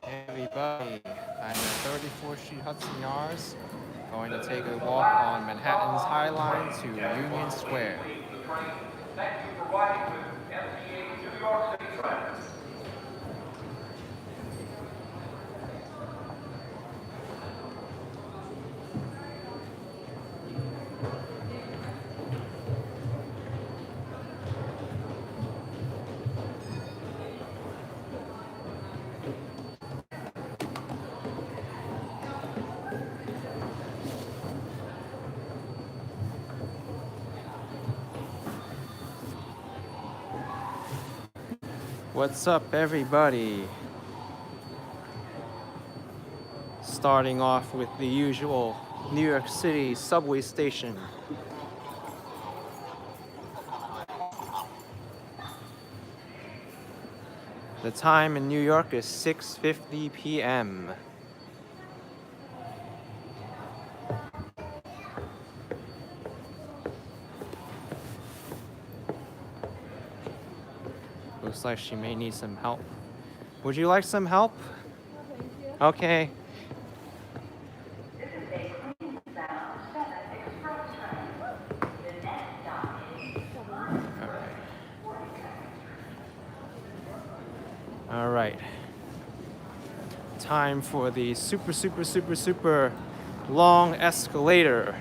Hey everybody, I'm at 34th Street Hudson Yards, going to take a walk on Manhattan's High Line to Union Square. Thank you for riding with MTA New York City Transit. What's up everybody? Starting off with the usual New York City subway station. The time in New York is 6:50 p.m. Looks like she may need some help. Would you like some help? Okay. All right. Time for the super long escalator.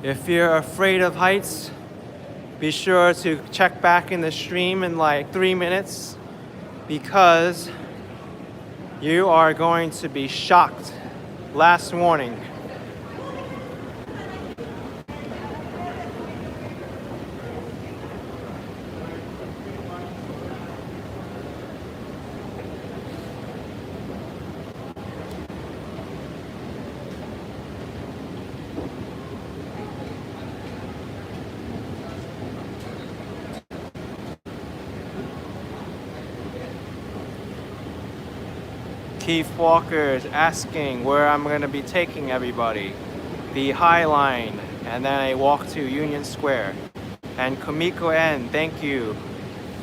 If you're afraid of heights, be sure to check back in the stream in like 3 minutes because you are going to be shocked. Last warning. Keith Walker is asking where I'm going to be taking everybody. The High Line, and then a walk to Union Square. And Kamiko N, thank you.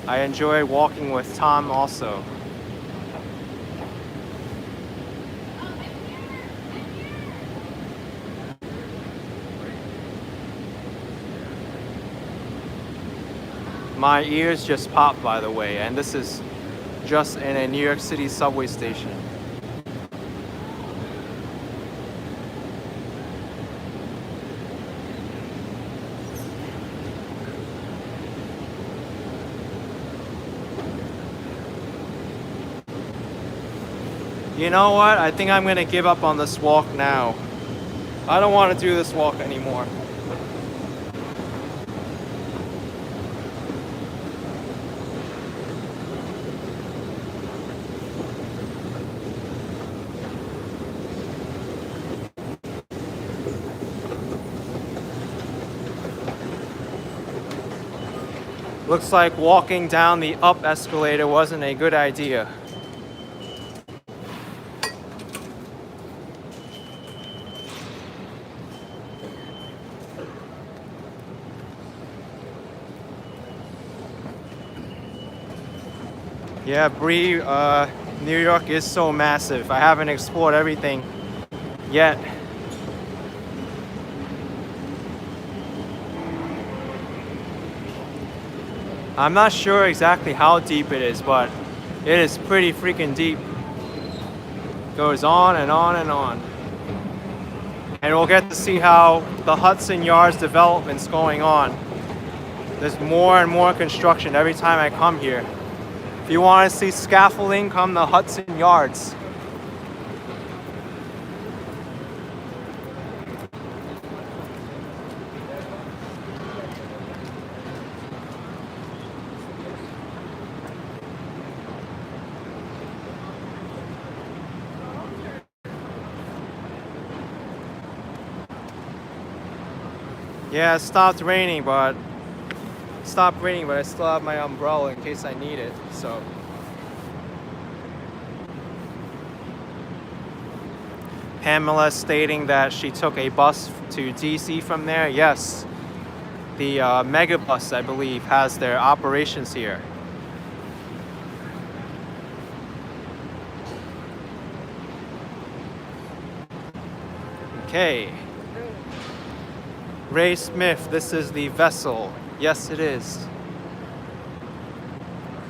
I enjoy walking with Tom also. My ears just popped, by the way, and this is just in a New York City subway station. You know what? I think I'm gonna give up on this walk now. I don't want to do this walk anymore. Looks like walking down the up escalator wasn't a good idea. Yeah, Bree, New York is so massive. I haven't explored everything yet. I'm not sure exactly how deep it is, but it is pretty freaking deep. Goes on and on and on. And we'll get to see how the Hudson Yards development's going on. There's more and more construction every time I come here. If you want to see scaffolding, come to Hudson Yards. Yeah, it stopped raining, but I still have my umbrella in case I need it. So Pamela stating that she took a bus to DC from there. Yes, the Megabus, I believe, has their operations here. Okay. Ray Smith, this is the vessel. Yes, it is.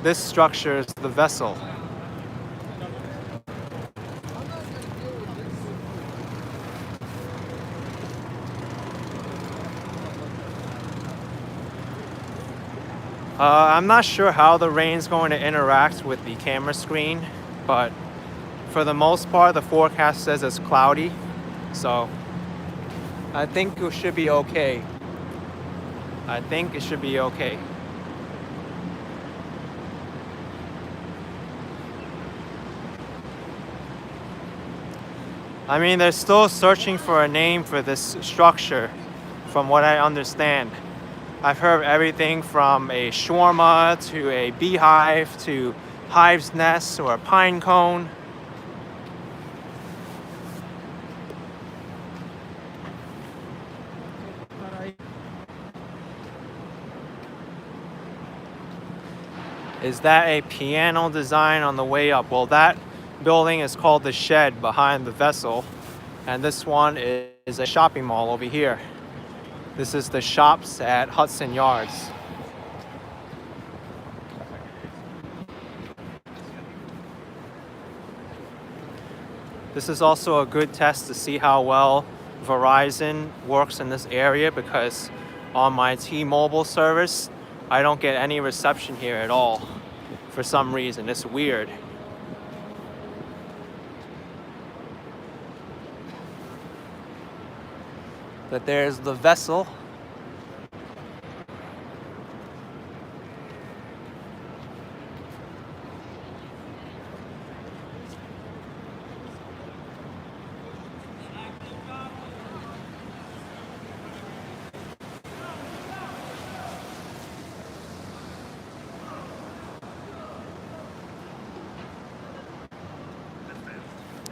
This structure is the vessel. I'm not sure how the rain's going to interact with the camera screen, but for the most part, the forecast says it's cloudy, so I think it should be okay. I think it should be okay. I mean, they're still searching for a name for this structure, from what I understand. I've heard everything from a shawarma to a beehive to hive's nest or a pine cone. Is that a piano design on the way up? Well, that building is called the Shed behind the vessel, and this one is a shopping mall over here. This is the shops at Hudson Yards. This is also a good test to see how well Verizon works in this area, because on my T-Mobile service, I don't get any reception here at all for some reason. It's weird. But there's the vessel.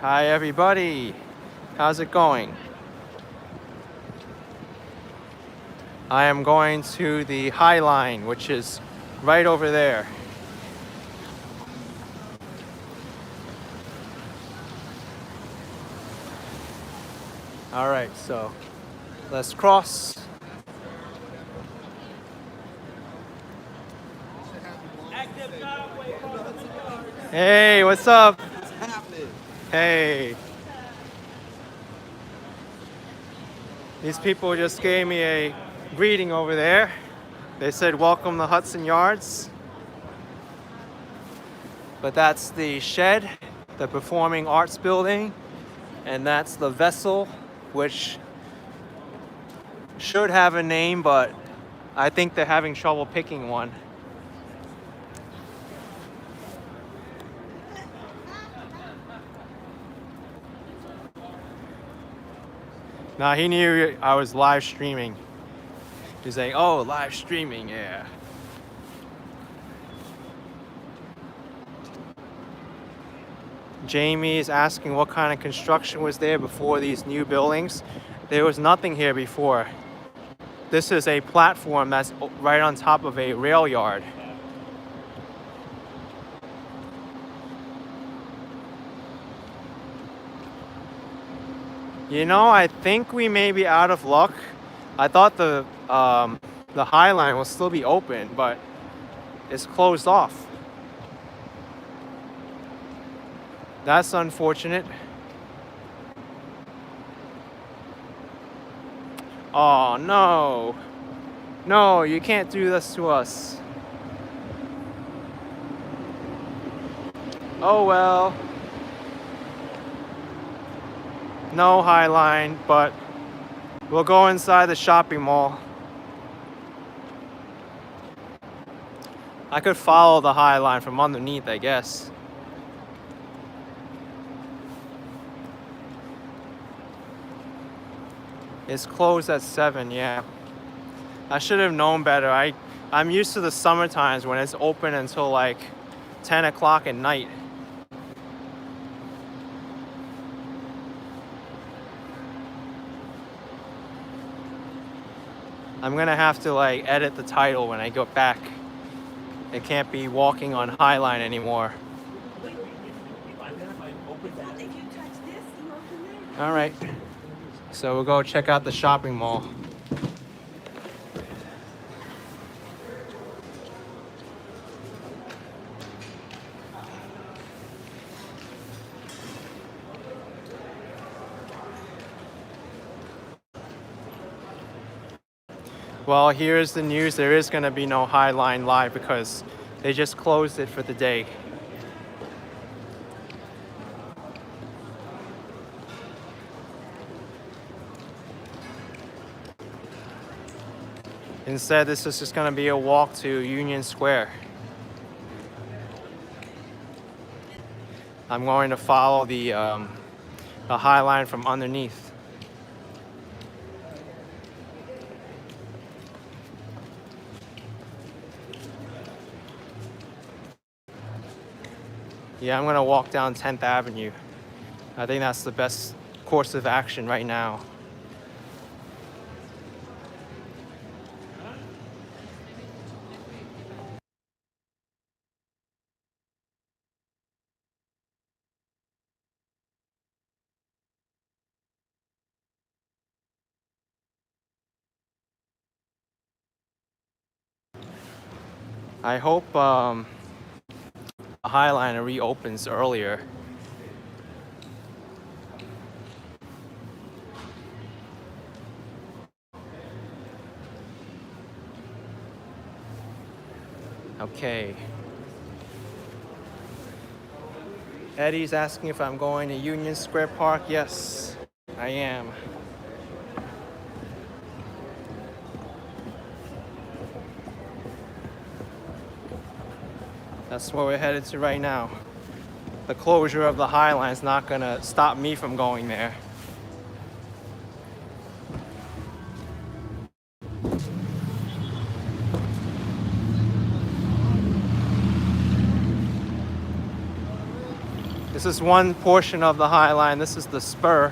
Hi everybody, how's it going? I am going to the High Line, which is right over there. All right, so let's cross. Hey, what's up? Hey. These people just gave me a greeting over there. They said, welcome to Hudson Yards. But that's the Shed, the Performing Arts Building, and that's the vessel, which should have a name, but I think they're having trouble picking one. Now he knew I was live streaming. He's like, oh, live streaming, yeah. Jamie is asking what kind of construction was there before these new buildings. There was nothing here before. This is a platform that's right on top of a rail yard. You know, I think we may be out of luck. I thought the High Line will still be open, but it's closed off. That's unfortunate. Oh no. No, you can't do this to us. Oh well. No High Line, but we'll go inside the shopping mall. I could follow the High Line from underneath, I guess. It's closed at 7, yeah. I should have known better. I'm used to the summer times when it's open until like 10 o'clock at night. I'm gonna have to like edit the title when I go back. It can't be walking on High Line anymore. All right. So we'll go check out the shopping mall. Well, here's the news. There is going to be no Highline Live because they just closed it for the day. Instead, this is just going to be a walk to Union Square. I'm going to follow the High Line from underneath. Yeah, I'm going to walk down 10th Avenue. I think that's the best course of action right now. I hope the High Line reopens earlier. Okay. Eddie's asking if I'm going to Union Square Park. Yes, I am. That's where we're headed to right now. The closure of the High Line is not gonna stop me from going there. This is one portion of the High Line. This is the spur.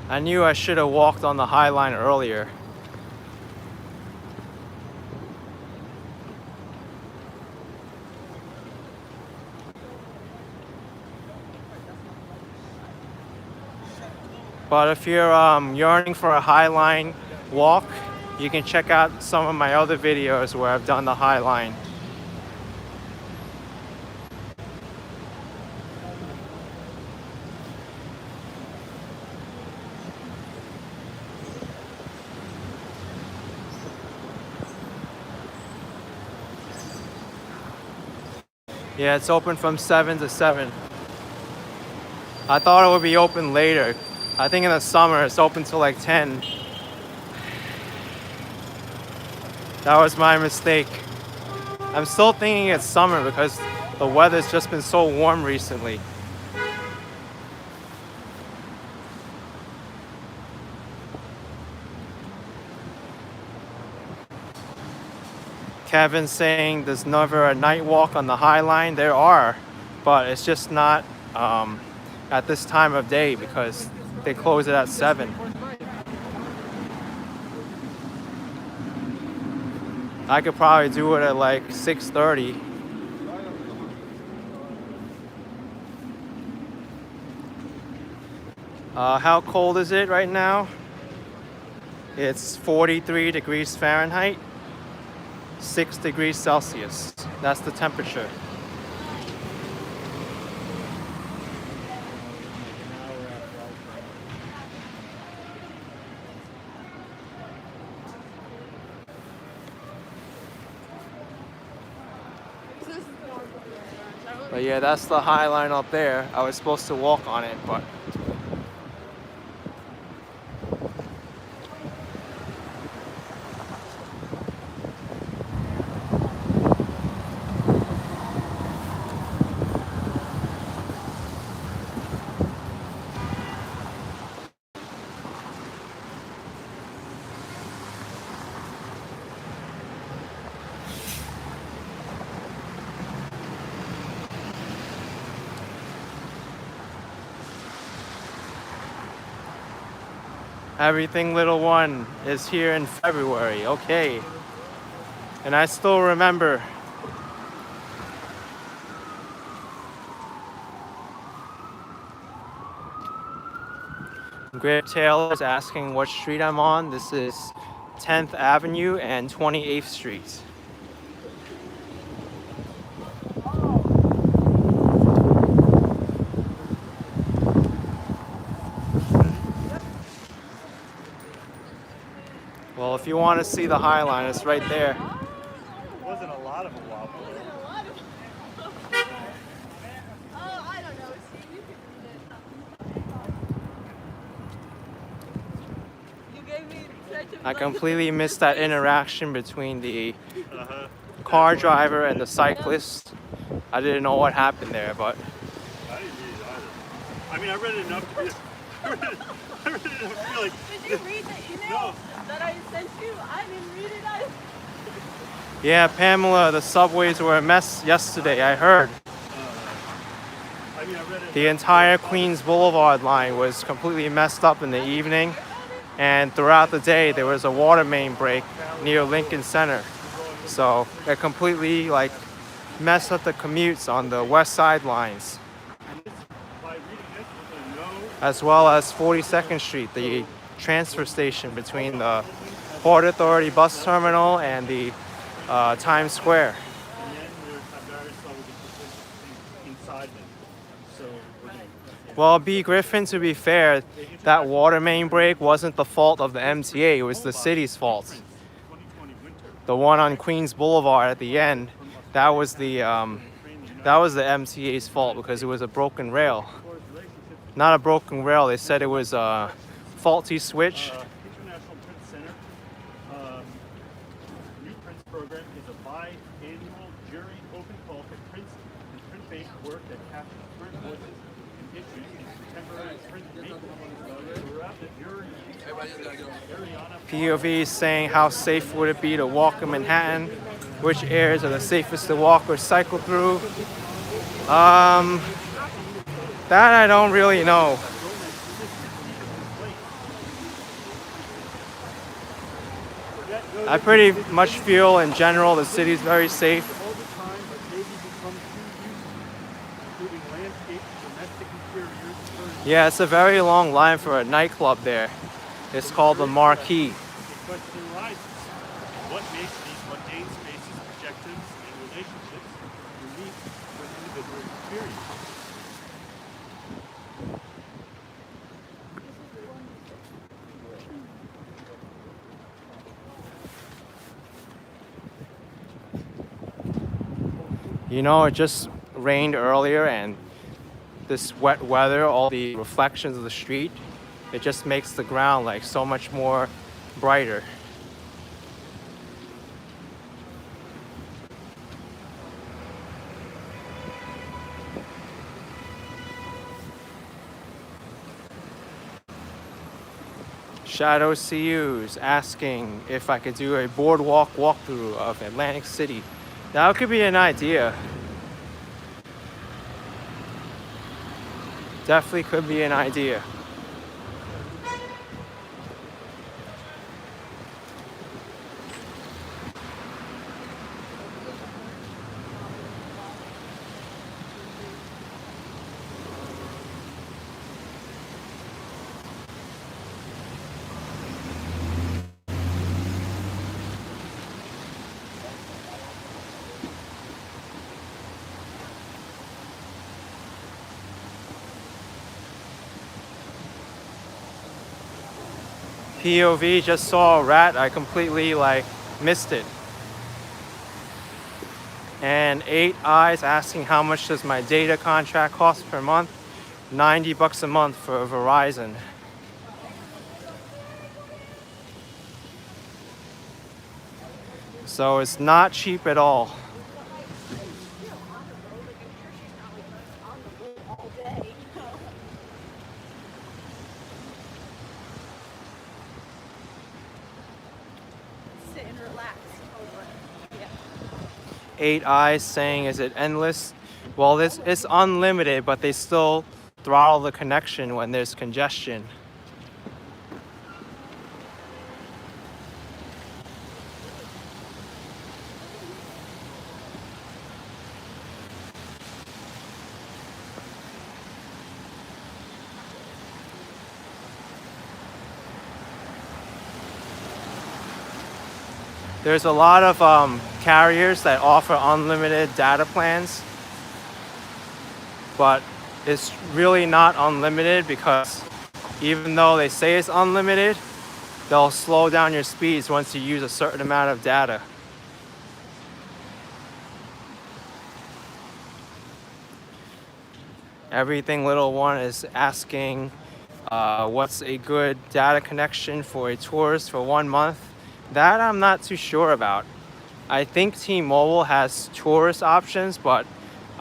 I knew I should have walked on the High Line earlier. But if you're yearning for a High Line walk, you can check out some of my other videos where I've done the High Line. Yeah, it's open from 7 to 7. I thought it would be open later. I think in the summer it's open till like 10. That was my mistake. I'm still thinking it's summer because the weather's just been so warm recently. Kevin's saying there's never a night walk on the High Line. There are, but it's just not at this time of day because they close it at 7. I could probably do it at like 6:30. How cold is it right now? It's 43 degrees Fahrenheit, 6 degrees Celsius. That's the temperature. But yeah, that's the High Line up there. I was supposed to walk on it, but Everything Little One is here in February. Okay. And I still remember. Greg Taylor is asking what street I'm on. This is 10th Avenue and 28th Street. Well, if you want to see the High Line, it's right there. Wasn't a lot of a wobble. Oh, I don't know. See, you can read it. You gave me such a I completely missed that interaction between the car driver and the cyclist. I didn't know what happened there, but I didn't read it either. I mean, I read it enough to be. I read it enough to be like. Did you read the email that I sent you? I didn't read it either. yeah, Pamela, the subways were a mess yesterday, I heard. I mean, I read it. The entire Queens Boulevard line was completely messed up in the evening, and throughout the day there was a water main break near Lincoln Center. So it completely like messed up the commutes on the west side lines, By reading this, we're gonna know. as well as 42nd Street, the transfer station between the Port Authority bus terminal and the Times Square. And then there's various levels of inside them. So we're gonna. Well, B. Griffin, to be fair, that water main break wasn't the fault of the MTA, it was the city's fault. 2020 winter. The one on Queens Boulevard at the end, that was the MTA's fault because it was a broken rail. Not a broken rail, they said it was a faulty switch. International Print Center. New Prints program is a biannual jury open call for prints and print-based work that captures current voices and issues in contemporary print making. Throughout the jury, POV is saying how safe would it be to walk in Manhattan? Which areas are the safest to walk or cycle through? That I don't really know. I pretty much feel in general the city's very safe. all the time, but maybe become too used, including landscapes, domestic interiors. Yeah, it's a very long line for a nightclub there. It's called the Marquee. The question arises, what makes these mundane spaces, objectives, and relationships unique for an individual experience? You know, it just rained earlier and this wet weather, all the reflections of the street, it just makes the ground like so much more brighter. Shadow CU's asking if I could do a boardwalk walkthrough of Atlantic City. That could be an idea. Definitely could be an idea. POV, just saw a rat, I completely like missed it. And 8 Eyes asking how much does my data contract cost per month? $90 a month for Verizon. So it's not cheap at all. Sit and relax. Yeah. 8 Eyes saying, is it endless? Well, it's unlimited, but they still throttle the connection when there's congestion. There's a lot of carriers that offer unlimited data plans, but it's really not unlimited because even though they say it's unlimited, they'll slow down your speeds once you use a certain amount of data. Everything Little One is asking what's a good data connection for a tourist for 1 month. That I'm not too sure about. I think T-Mobile has tourist options, but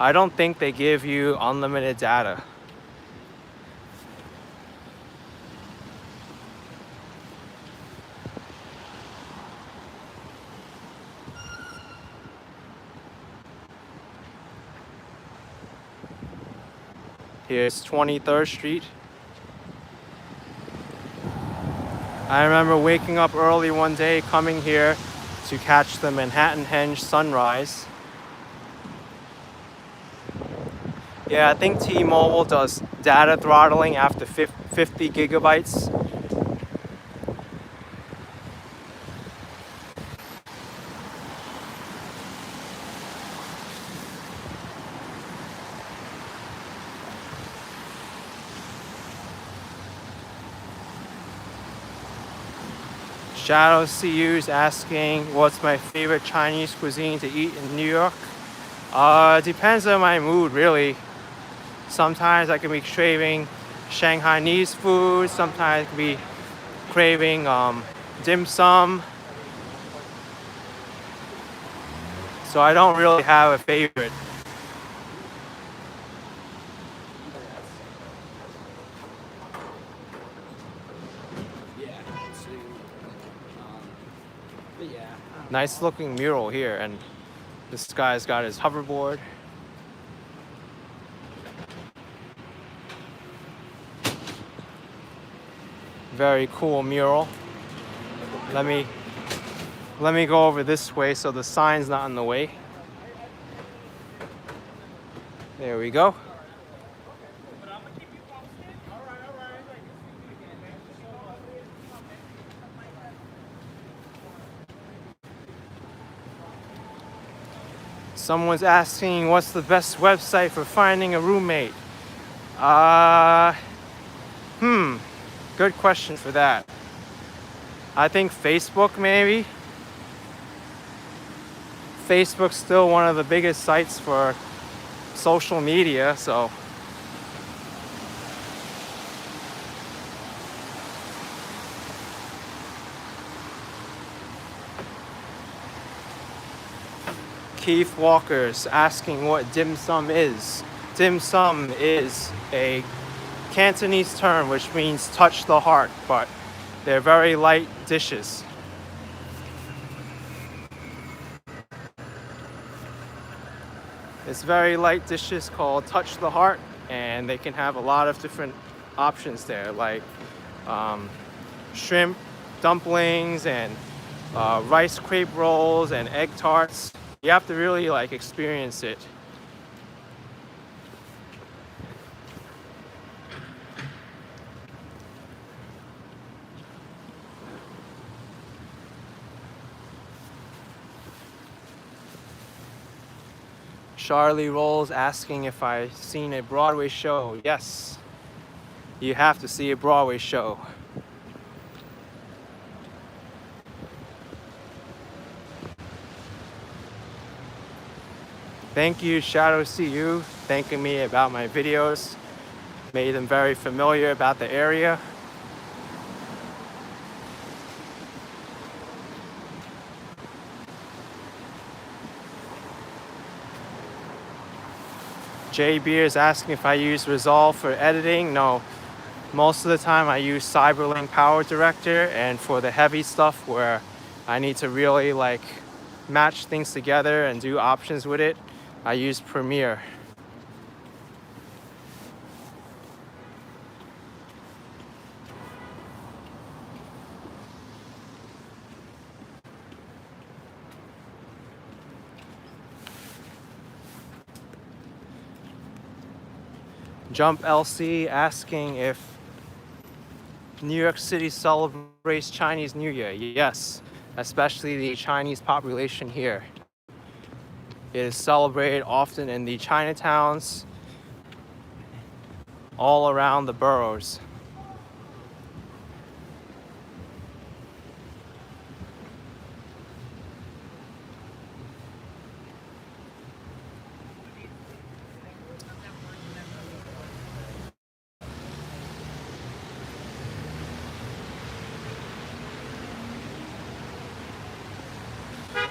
I don't think they give you unlimited data. Here's 23rd Street. I remember waking up early one day, coming here to catch the Manhattan Henge sunrise. Yeah, I think T-Mobile does data throttling after 50 gigabytes. Shadow CU's asking what's my favorite Chinese cuisine to eat in New York. Depends on my mood, really. Sometimes I can be craving Shanghainese food. Sometimes I can be craving dim sum. So I don't really have a favorite. Nice looking mural here, and this guy's got his hoverboard. Very cool mural. Let me go over this way so the sign's not in the way. There we go. Someone's asking what's the best website for finding a roommate. Good question for that. I think Facebook, maybe. Facebook's still one of the biggest sites for social media, so Keith Walker's asking what dim sum is. Dim sum is a Cantonese term which means touch the heart, but they're very light dishes. It's very light dishes called touch the heart, and they can have a lot of different options there, like shrimp dumplings and rice crepe rolls and egg tarts. You have to really experience it. Charlie Rolls asking if I've seen a Broadway show. Yes, you have to see a Broadway show. Thank you, Shadow CU, thanking me about my videos. Made them very familiar about the area. Jay Beer is asking if I use Resolve for editing. No, most of the time I use Cyberlink Power Director, and for the heavy stuff where I need to really match things together and do options with it, I use Premiere. Jump LC asking if New York City celebrates Chinese New Year. Yes, especially the Chinese population here. It is celebrated often in the Chinatowns all around the boroughs.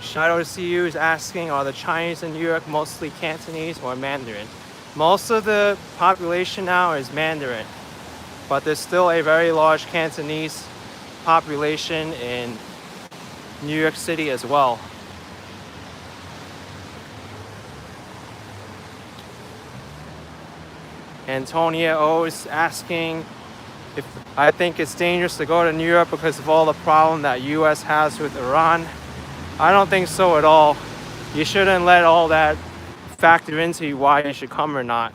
Shadow CU is asking, are the Chinese in New York mostly Cantonese or Mandarin? Most of the population now is Mandarin, but there's still a very large Cantonese population in New York City as well. Antonia O is asking if I think it's dangerous to go to New York because of all the problem that US has with Iran. I don't think so at all. You shouldn't let all that factor into why you should come or not.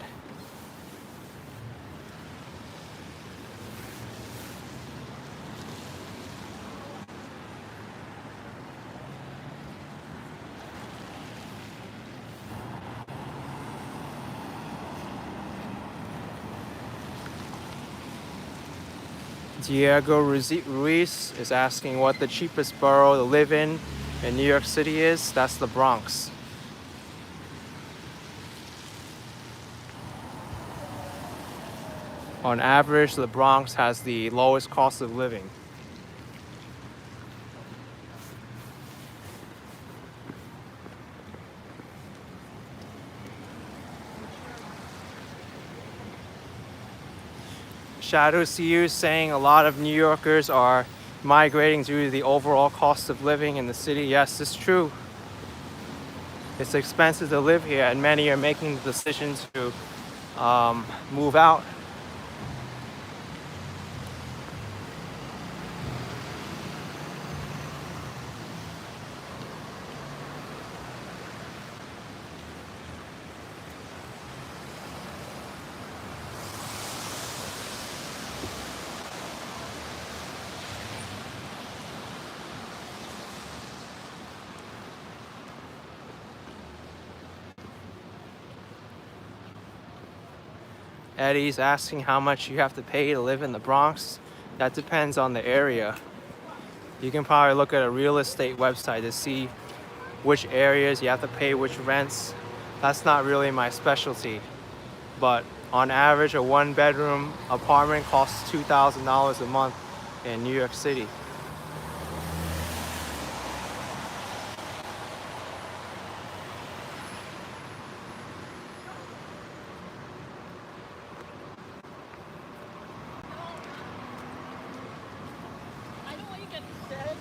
Diego Ruiz is asking what the cheapest borough to live in New York City is. That's the Bronx. On average, the Bronx has the lowest cost of living. Shadow CU is saying a lot of New Yorkers are migrating due to the overall cost of living in the city. Yes, it's true. It's expensive to live here, and many are making the decision to move out. Eddie's asking how much you have to pay to live in the Bronx. That depends on the area. You can probably look at a real estate website to see which areas you have to pay which rents. That's not really my specialty. But on average, a one-bedroom apartment costs $2,000 a month in New York City. I know what you get said.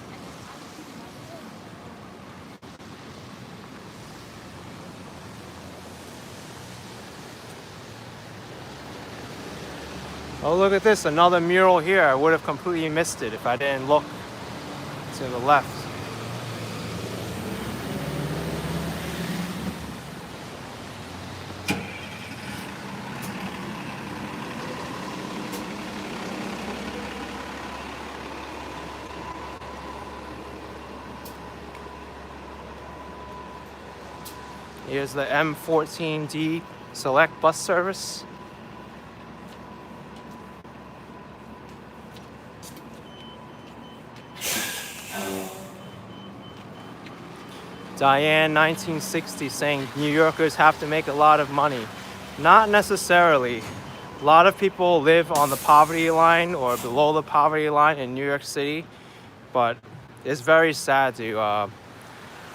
Oh, look at this, another mural here. I would have completely missed it if I didn't look to the left. Here's the M14D Select bus service. Diane 1960 saying New Yorkers have to make a lot of money. Not necessarily. A lot of people live on the poverty line or below the poverty line in New York City, but it's very sad to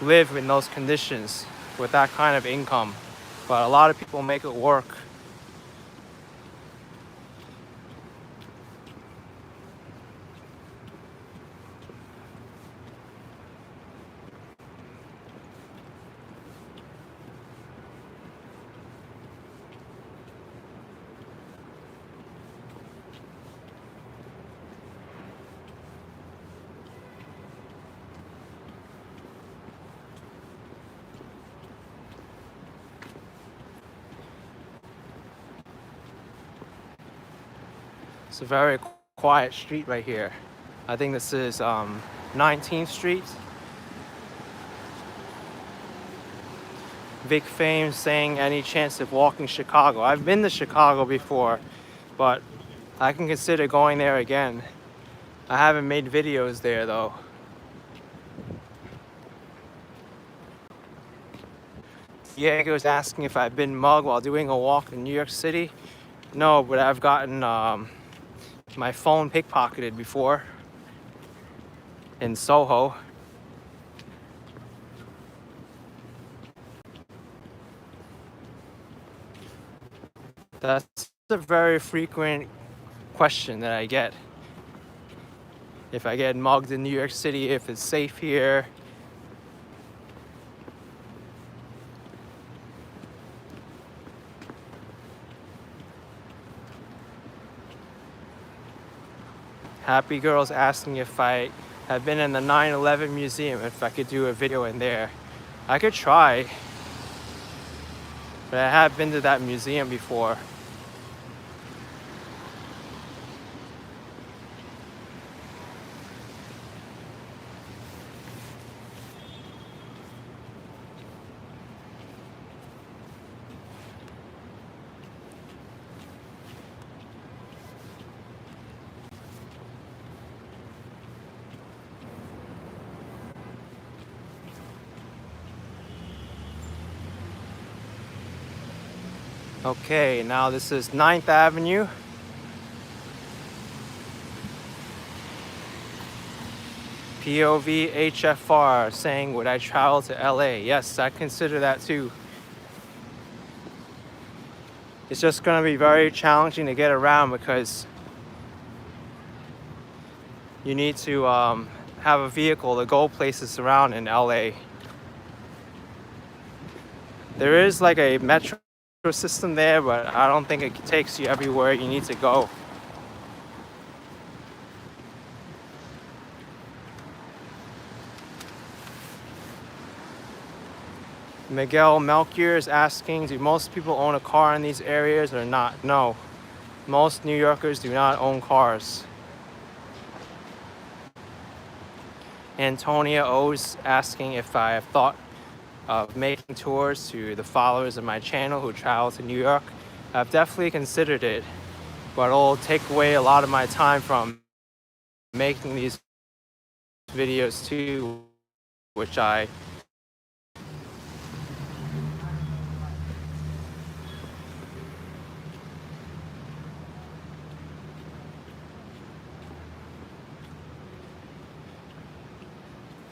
live in those conditions with that kind of income. But a lot of people make it work. It's a very quiet street right here. I think this is 19th Street. Vic Fame saying any chance of walking Chicago. I've been to Chicago before, but I can consider going there again. I haven't made videos there though. Diego's asking if I've been mugged while doing a walk in New York City. No, but I've gotten my phone pickpocketed before in Soho. That's a very frequent question that I get. If I get mugged in New York City, if it's safe here. Happy Girl's asking if I have been in the 9/11 museum, if I could do a video in there. I could try, but I have been to that museum before. Okay, now this is 9th Avenue. POV HFR saying, would I travel to LA? Yes, I consider that too. It's just going to be very challenging to get around because you need to have a vehicle to go places around in LA. There is like a metro system there, but I don't think it takes you everywhere you need to go. Miguel Melchior is asking, do most people own a car in these areas or not? No, most New Yorkers do not own cars. Antonia O's asking if I have thought of making tours to the followers of my channel who travel to New York. I've definitely considered it, but it'll take away a lot of my time from making these videos too, which I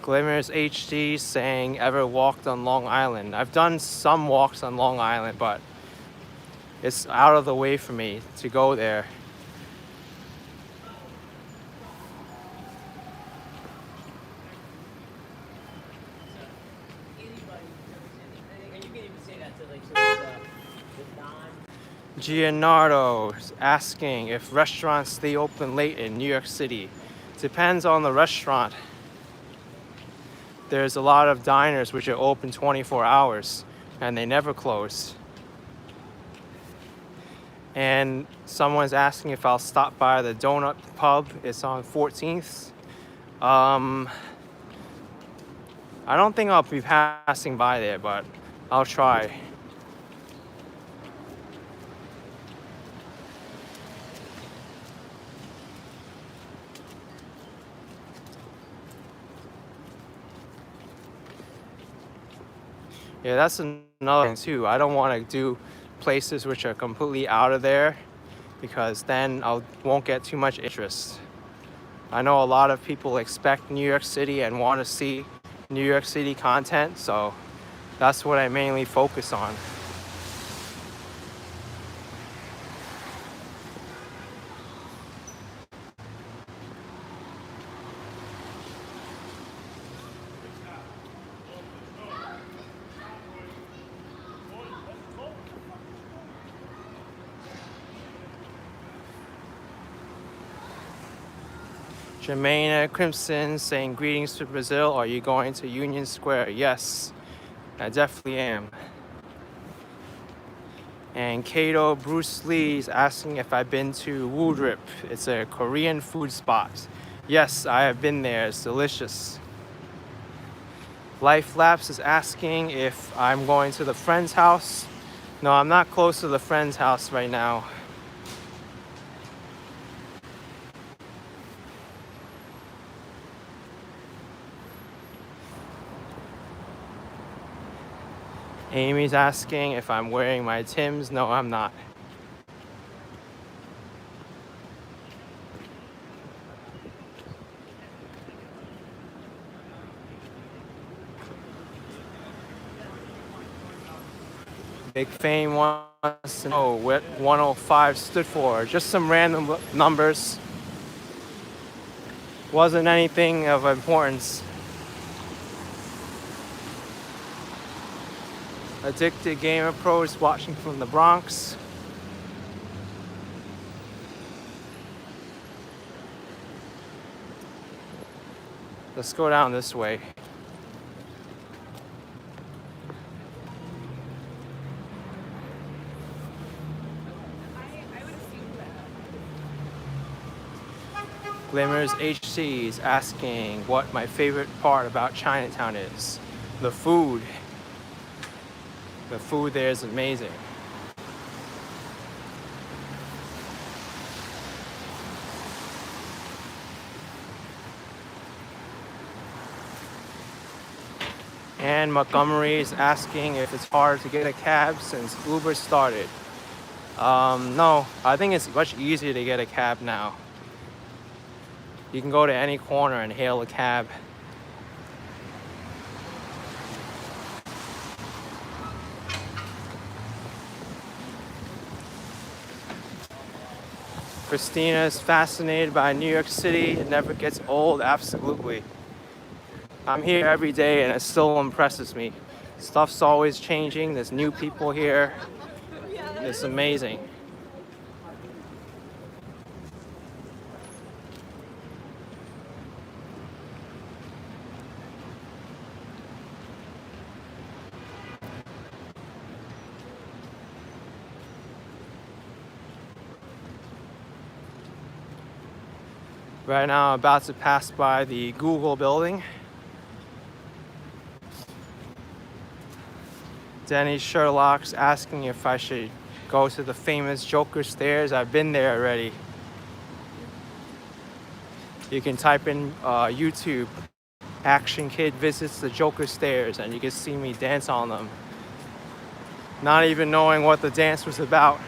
Glimmers HD saying, ever walked on Long Island? I've done some walks on Long Island, but it's out of the way for me to go there. Gianardo is asking if restaurants stay open late in New York City. Depends on the restaurant. There's a lot of diners which are open 24 hours and they never close. And someone's asking if I'll stop by the Donut Pub. It's on 14th. I don't think I'll be passing by there, but I'll try. Yeah, that's another thing too. I don't want to do places which are completely out of there because then I won't get too much interest. I know a lot of people expect New York City and want to see New York City content, so that's what I mainly focus on. Jermaine Crimson saying, greetings to Brazil. Are you going to Union Square? Yes, I definitely am. And Kato Bruce Lee is asking if I've been to Woodrip. It's a Korean food spot. Yes, I have been there. It's delicious. Life Lapse is asking if I'm going to the friend's house. No, I'm not close to the friend's house right now. Amy's asking if I'm wearing my Timbs. No, I'm not. Big Fame wants to know what 105 stood for. Just some random numbers. Wasn't anything of importance. Addicted Gamer Pro is watching from the Bronx. Let's go down this way. Glimmers HC is asking what my favorite part about Chinatown is. The food. The food there is amazing. And Montgomery is asking if it's hard to get a cab since Uber started. No, I think it's much easier to get a cab now. You can go to any corner and hail a cab. Christina is fascinated by New York City. It never gets old, absolutely. I'm here every day and it still impresses me. Stuff's always changing. There's new people here. It's amazing. Right now I'm about to pass by the Google building. Denny Sherlock's asking if I should go to the famous Joker stairs. I've been there already. You can type in YouTube, Action Kid visits the Joker stairs, and you can see me dance on them. Not even knowing what the dance was about.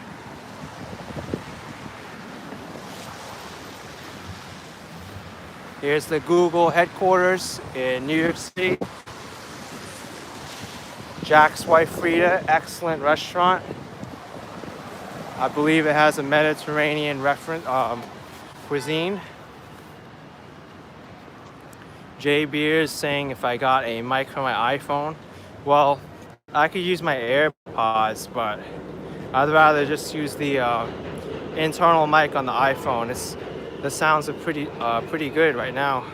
Here's the Google headquarters in New York City. Jack's Wife Frida, excellent restaurant. I believe it has a Mediterranean cuisine. Jay Beers saying if I got a mic for my iPhone. Well, I could use my AirPods, but I'd rather just use the internal mic on the iPhone. The sounds are pretty good right now.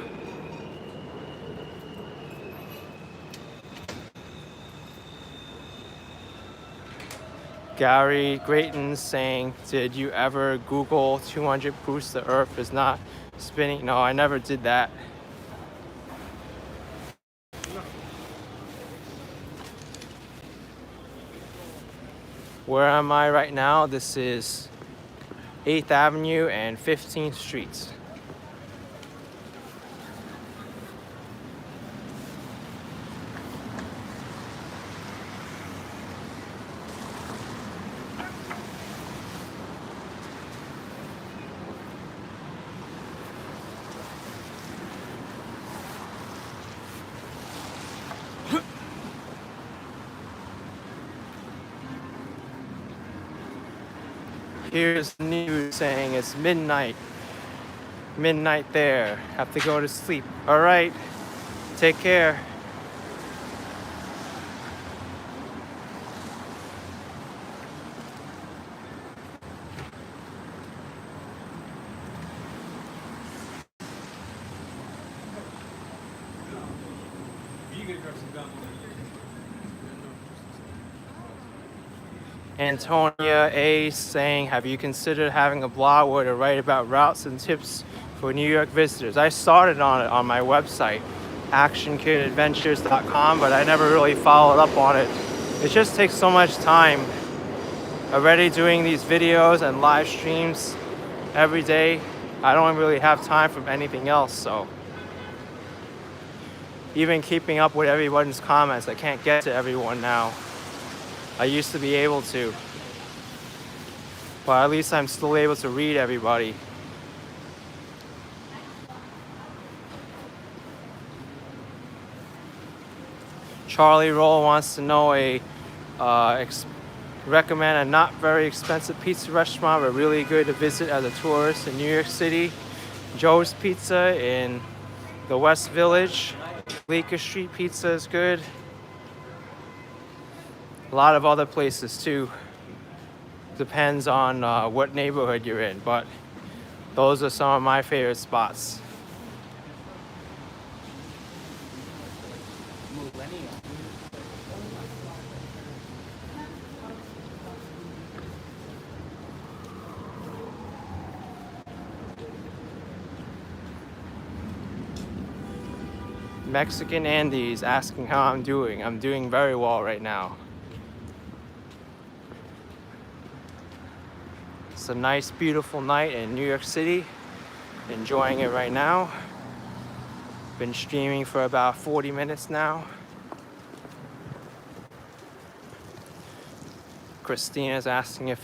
Gary Grayton saying, did you ever Google 200 proofs the earth is not spinning? No, I never did that. Where am I right now? This is 8th Avenue and 15th Street. Here's the news saying it's midnight. Midnight there. Have to go to sleep. All right. Take care. Antonia A saying, have you considered having a blog where to write about routes and tips for New York visitors? I started on it on my website, actionkidadventures.com, but I never really followed up on it. It just takes so much time. Already doing these videos and live streams every day, I don't really have time for anything else, so even keeping up with everyone's comments, I can't get to everyone now. I used to be able to, but at least I'm still able to read everybody. Charlie Roll wants to know recommend a not very expensive pizza restaurant but really good to visit as a tourist in New York City. Joe's Pizza in the West Village. Bleecker Street Pizza is good. A lot of other places too. Depends on what neighborhood you're in, but those are some of my favorite spots. Mexican Andy's asking how I'm doing. I'm doing very well right now. It's a nice, beautiful night in New York City. Enjoying it right now. Been streaming for about 40 minutes now. Christina's asking if